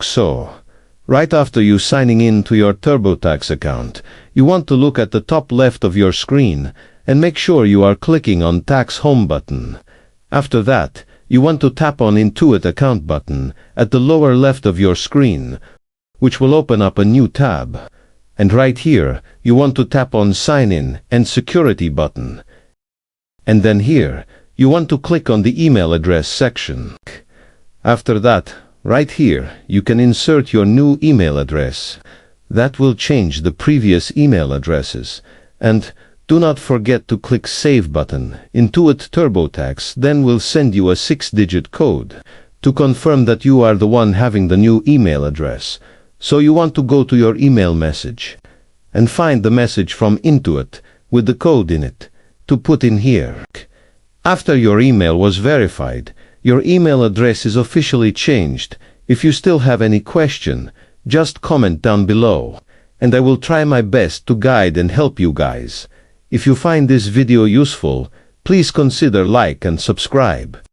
So, right after you signing in to your TurboTax account, you want to look at the top left of your screen and make sure you are clicking on Tax Home button. After that, you want to tap on Intuit Account button at the lower left of your screen, which will open up a new tab. And right here, you want to tap on Sign In and Security button. And then here, you want to click on the email address section. After that, right here, you can insert your new email address. That will change the previous email addresses. And do not forget to click Save button. Intuit TurboTax then will send you a 6-digit code to confirm that you are the one having the new email address. So you want to go to your email message and find the message from Intuit with the code in it to put in here. After your email was verified, your email address is officially changed. If you still have any question, just comment down below, and I will try my best to guide and help you guys. If you find this video useful, please consider like and subscribe.